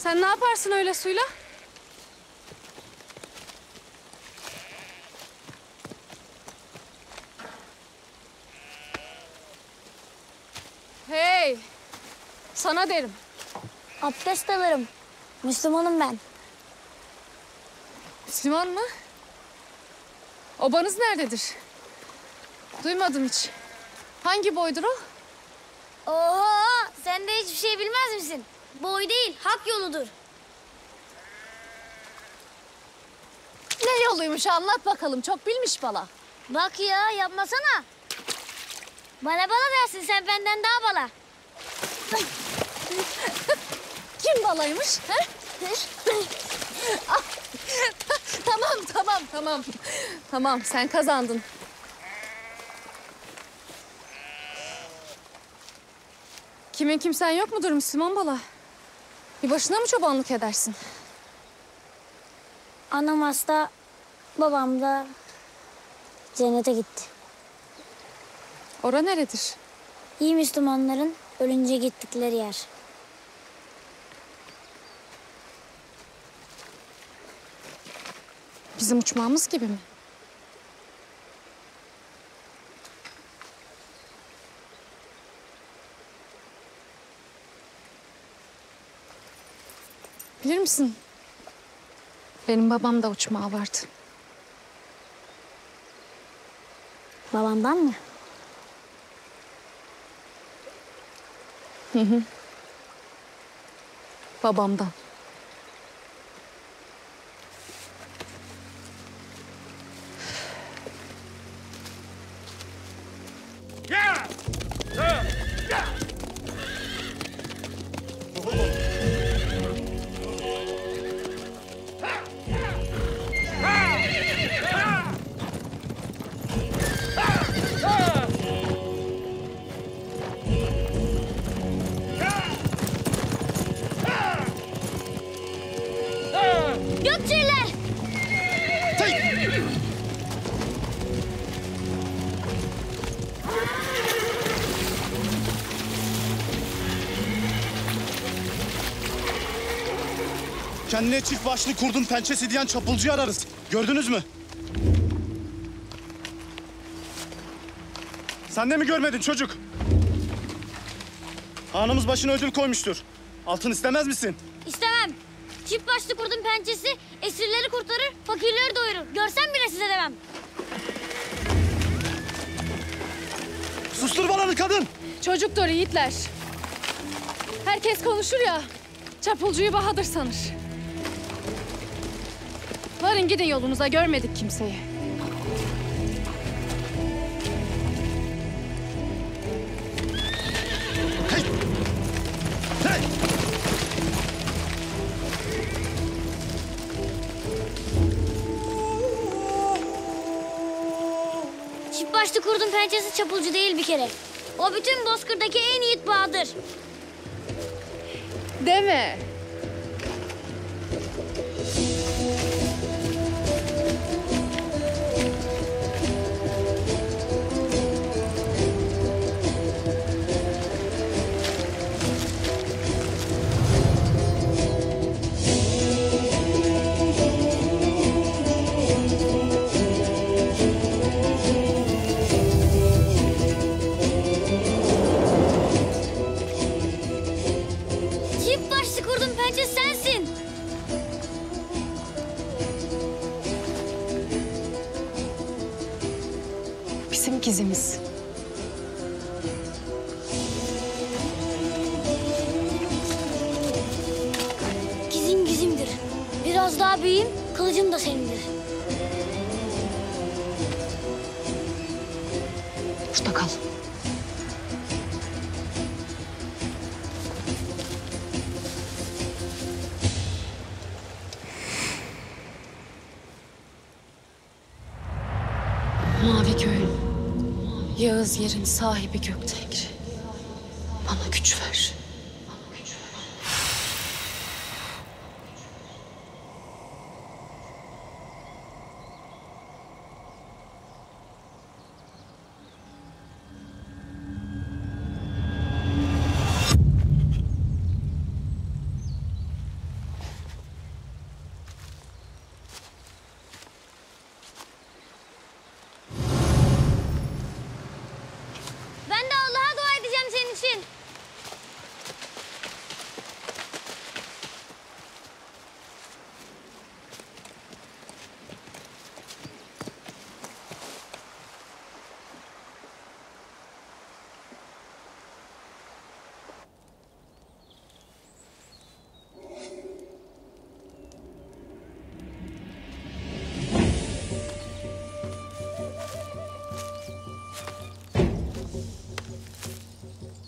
Sen ne yaparsın öyle suyla? Hey! Sana derim. Abdest alırım. Müslümanım ben. Müslüman mı? Obanız nerededir? Duymadım hiç. Hangi boydur o? Oho! Sen de hiçbir şey bilmez misin? Boy değil, hak yoludur. Ne yoluymuş anlat bakalım. Çok bilmiş bala. Bak ya, yapmasana. Bana bala dersin, sen benden daha bala. Kim balaymış? He? Ah, tamam. Tamam, sen kazandın. Kimin kimsen yok mudur Müslüman bala? Bir başına mı çobanlık edersin? Anam hasta, babam da cennete gitti. Ora neredir? İyi Müslümanların ölünce gittikleri yer. Bizim uçmağımız gibi mi? Bilir misin? Benim babam da uçmağı vardı. Babamdan mı? Hı. Babamdan. Gökçeler! Kendine çift başlı kurdun pençesi diyen çapulcuyu ararız. Gördünüz mü? Sen de mi görmedin çocuk? Hanımız başına ödül koymuştur. Altın istemez misin? İstemem. Çift başlı kurdun pençesi esirleri kurtarır, fakirleri doyurur. Görsem bile size demem. Sustur balanı kadın! Çocuktur yiğitler. Herkes konuşur ya, çapulcuyu Bahadır sanır. Varın gidin yolunuza, görmedik kimseyi. Hey! Hey! Çift başlı kurdun pençesi çapulcu değil bir kere. O bütün Bozkır'daki en yiğit Bahadır. Deme. Çift başlı kurdun pençesi sensin. Bizim gizimiz. Gizim gizimdir. Biraz daha büyüyeyim, kılıcım da senindir. Burada kal. Mavi köyün, Yağız yerin sahibi Göktengri. Bana güç ver.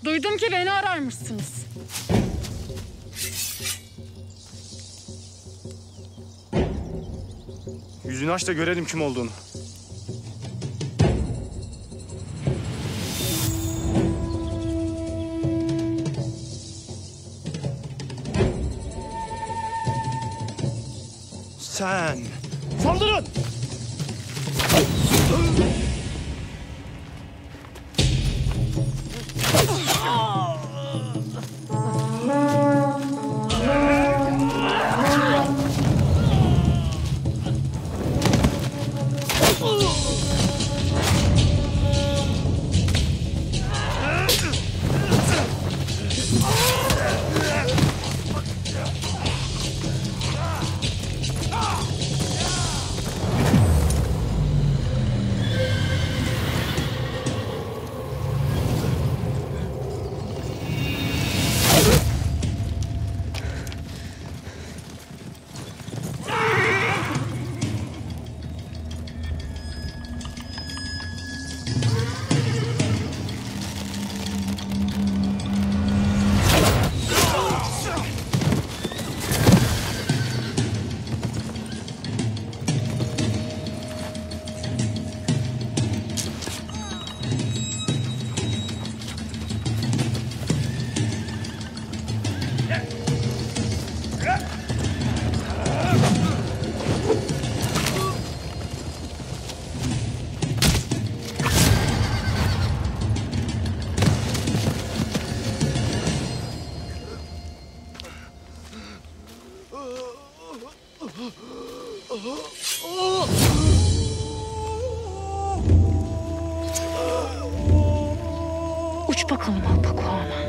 Duydum ki beni ararmışsınız. Yüzünü aç da görelim kim olduğunu. Sen. Saldırın! Uç bakalım Alpakuana.